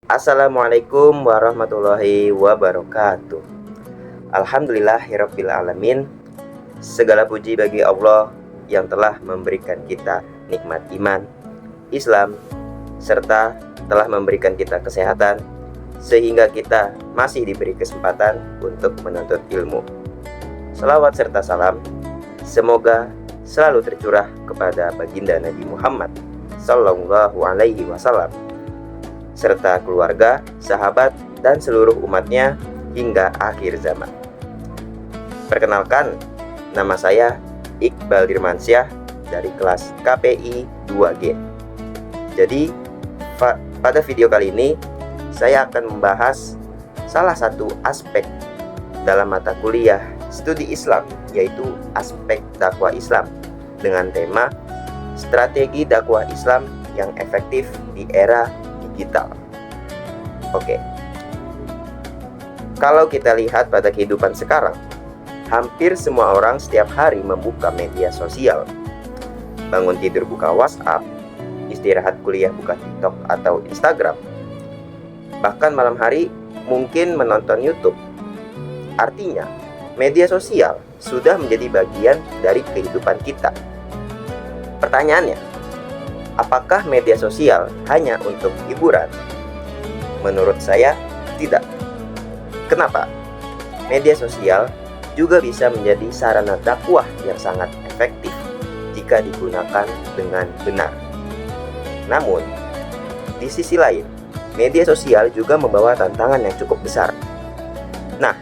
Assalamualaikum warahmatullahi wabarakatuh. Alhamdulillahirabbil alamin. Segala puji bagi Allah yang telah memberikan kita nikmat iman, Islam, serta telah memberikan kita kesehatan sehingga kita masih diberi kesempatan untuk menuntut ilmu. Salawat serta salam semoga selalu tercurah kepada baginda Nabi Muhammad sallallahu alaihi wasallam serta keluarga, sahabat, dan seluruh umatnya hingga akhir zaman. Perkenalkan, nama saya Iqbal Dirmansyah dari kelas KPI 2G. Jadi, pada video kali ini saya akan membahas salah satu aspek dalam mata kuliah studi Islam, yaitu aspek dakwah Islam dengan tema strategi dakwah Islam yang efektif di era digital. Oke. Kalau kita lihat pada kehidupan sekarang, hampir semua orang setiap hari membuka media sosial. Bangun tidur buka WhatsApp, istirahat kuliah buka TikTok atau Instagram. Bahkan malam hari mungkin menonton YouTube. Artinya, media sosial sudah menjadi bagian dari kehidupan kita. Pertanyaannya, apakah media sosial hanya untuk hiburan? Menurut saya, tidak. Kenapa? Media sosial juga bisa menjadi sarana dakwah yang sangat efektif jika digunakan dengan benar. Namun, di sisi lain, media sosial juga membawa tantangan yang cukup besar. Nah,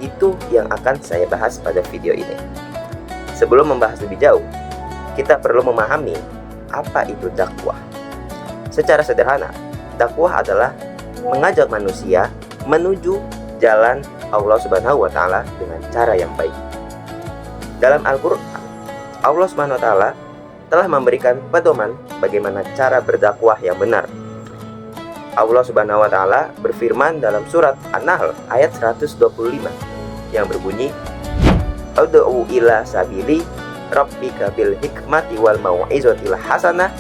itu yang akan saya bahas pada video ini. Sebelum membahas lebih jauh, kita perlu memahami apa itu dakwah. Secara sederhana, dakwah adalah mengajak manusia menuju jalan Allah Subhanahu wa taala dengan cara yang baik. Dalam Al-Qur'an, Allah Subhanahu wa taala telah memberikan pedoman bagaimana cara berdakwah yang benar. Allah Subhanahu wa taala berfirman dalam surat An-Nahl ayat 125 yang berbunyi, "Ud'u ila sabili rabbika bil hikmati wal mau'izatil hasanah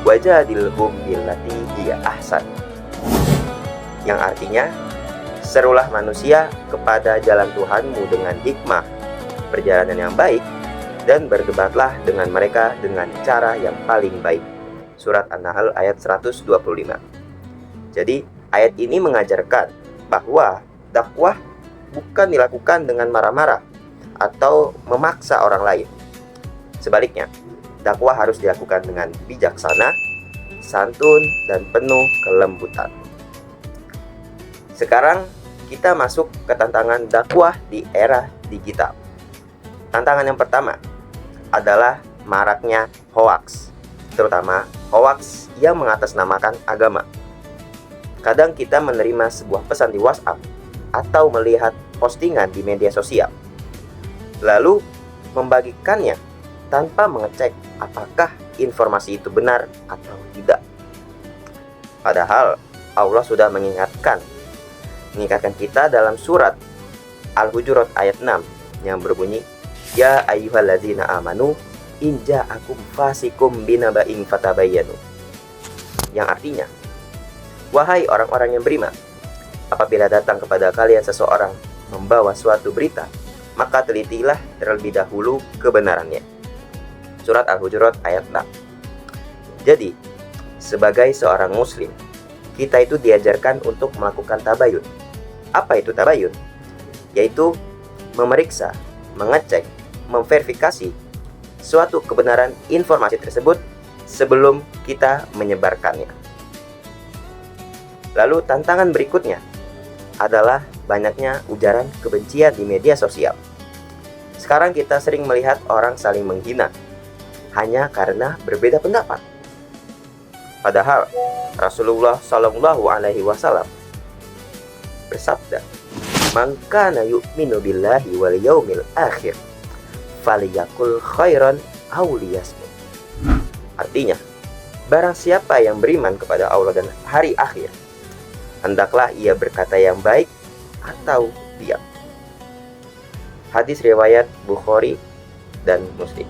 wajadilhum billati hiya ahsan." Yang artinya, serulah manusia kepada jalan Tuhanmu dengan hikmah, perjalanan yang baik, dan berdebatlah dengan mereka dengan cara yang paling baik. Surat An-Nahl ayat 125. Jadi, ayat ini mengajarkan bahwa dakwah bukan dilakukan dengan marah-marah atau memaksa orang lain. Sebaliknya, dakwah harus dilakukan dengan bijaksana, santun, dan penuh kelembutan. Sekarang kita masuk ke tantangan dakwah di era digital. Tantangan yang pertama adalah maraknya hoaks, terutama hoaks yang mengatasnamakan agama. Kadang kita menerima sebuah pesan di WhatsApp atau melihat postingan di media sosial, lalu membagikannya tanpa mengecek apakah informasi itu benar atau tidak. Padahal Allah sudah mengingatkan kita dalam surat Al-Hujurat ayat 6 yang berbunyi, "Ya ayyuhalladzina amanu in ja'akum fasikum binaba'in fatabayyanu." Yang artinya, wahai orang-orang yang beriman, apabila datang kepada kalian seseorang membawa suatu berita, maka telitilah terlebih dahulu kebenarannya. Surat Al-Hujurat ayat 6. Jadi, sebagai seorang muslim, kita itu diajarkan untuk melakukan tabayun. Apa itu tabayun? Yaitu memeriksa, mengecek, memverifikasi suatu kebenaran informasi tersebut sebelum kita menyebarkannya. Lalu tantangan berikutnya adalah banyaknya ujaran kebencian di media sosial. Sekarang kita sering melihat orang saling menghina hanya karena berbeda pendapat. Padahal Rasulullah Shallallahu Alaihi Wasallam bersabda, "Man kana yu'minu billahi wal yaumil akhir, falyakul khairan aw liyasmut." Artinya, barang siapa yang beriman kepada Allah dan hari akhir, hendaklah ia berkata yang baik atau diam. Hadis riwayat Bukhari dan Muslim.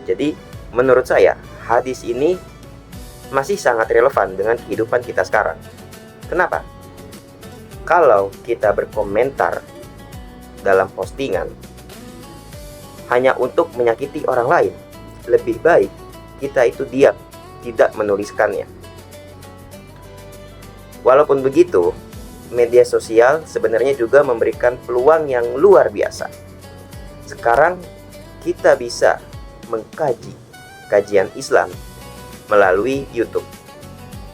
Jadi, menurut saya, hadis ini masih sangat relevan dengan kehidupan kita sekarang. Kenapa? Kalau kita berkomentar dalam postingan hanya untuk menyakiti orang lain, lebih baik kita itu diam, tidak menuliskannya. Walaupun begitu, media sosial sebenarnya juga memberikan peluang yang luar biasa. Sekarang kita bisa mengkaji kajian Islam melalui YouTube.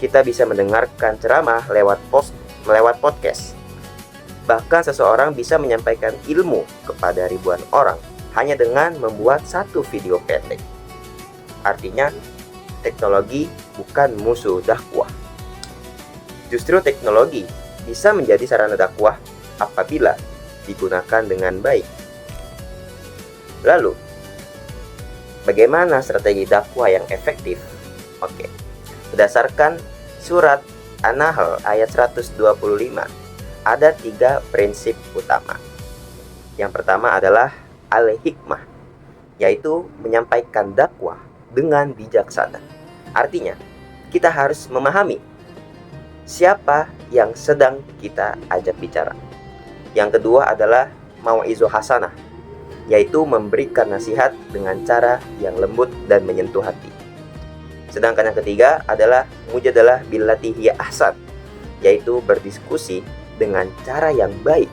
Kita bisa mendengarkan ceramah lewat podcast. Bahkan seseorang bisa menyampaikan ilmu kepada ribuan orang hanya dengan membuat satu video pendek. Artinya, teknologi bukan musuh dakwah. Justru teknologi bisa menjadi sarana dakwah apabila digunakan dengan baik. Lalu, bagaimana strategi dakwah yang efektif? Oke, berdasarkan surat An-Nahl ayat 125, ada 3 prinsip utama. Yang pertama adalah al-hikmah, yaitu menyampaikan dakwah dengan bijaksana. Artinya, kita harus memahami siapa yang sedang kita ajak bicara. Yang kedua adalah mau'izah hasanah, yaitu memberikan nasihat dengan cara yang lembut dan menyentuh hati. Sedangkan yang ketiga adalah mujadalah billati hiya ahsan, yaitu berdiskusi dengan cara yang baik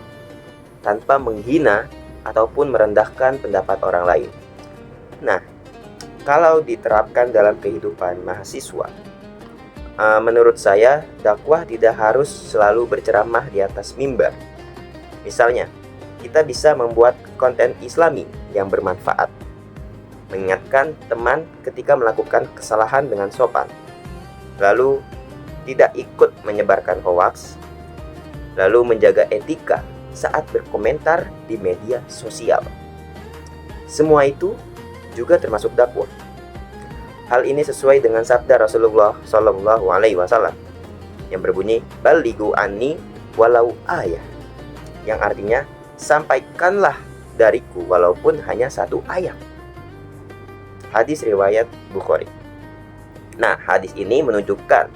tanpa menghina ataupun merendahkan pendapat orang lain. Nah, kalau diterapkan dalam kehidupan mahasiswa, menurut saya dakwah tidak harus selalu berceramah di atas mimbar. Misalnya, kita bisa membuat konten Islami yang bermanfaat, mengingatkan teman ketika melakukan kesalahan dengan sopan, lalu tidak ikut menyebarkan hoaks, lalu menjaga etika saat berkomentar di media sosial. Semua itu juga termasuk dakwah. Hal ini sesuai dengan sabda Rasulullah SAW yang berbunyi balighu anni walau ayah, yang artinya sampaikanlah dariku walaupun hanya 1 ayat. Hadis riwayat Bukhari. Nah, hadis ini menunjukkan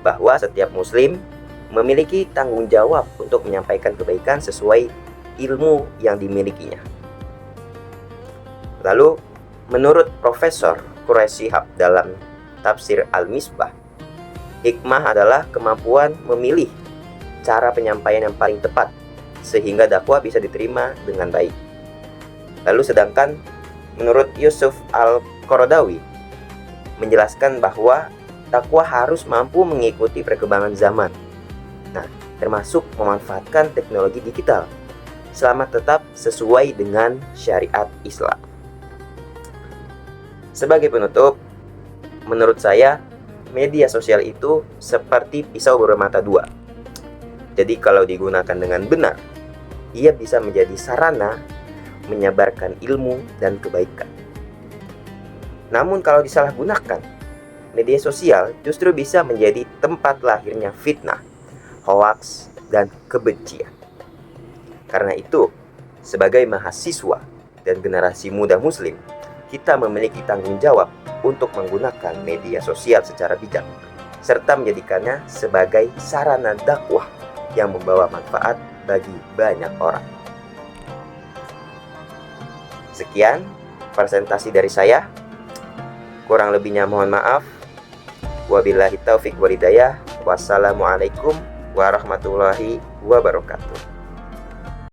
bahwa setiap muslim memiliki tanggung jawab untuk menyampaikan kebaikan sesuai ilmu yang dimilikinya. Lalu, menurut Profesor Quraish Shihab dalam tafsir Al-Misbah, hikmah adalah kemampuan memilih cara penyampaian yang paling tepat sehingga dakwah bisa diterima dengan baik. Lalu sedangkan menurut Yusuf Al-Qaradawi menjelaskan bahwa dakwah harus mampu mengikuti perkembangan zaman. Nah, termasuk memanfaatkan teknologi digital selama tetap sesuai dengan syariat Islam. Sebagai penutup, menurut saya media sosial itu seperti pisau bermata dua. Jadi kalau digunakan dengan benar, ia bisa menjadi sarana menyebarkan ilmu dan kebaikan. Namun kalau disalahgunakan, media sosial justru bisa menjadi tempat lahirnya fitnah, hoaks, dan kebencian. Karena itu, sebagai mahasiswa dan generasi muda muslim, kita memiliki tanggung jawab untuk menggunakan media sosial secara bijak, serta menjadikannya sebagai sarana dakwah yang membawa manfaat bagi banyak orang. Sekian presentasi dari saya. Kurang lebihnya mohon maaf. Wabillahi taufik walhidayah. Wassalamualaikum warahmatullahi wabarakatuh.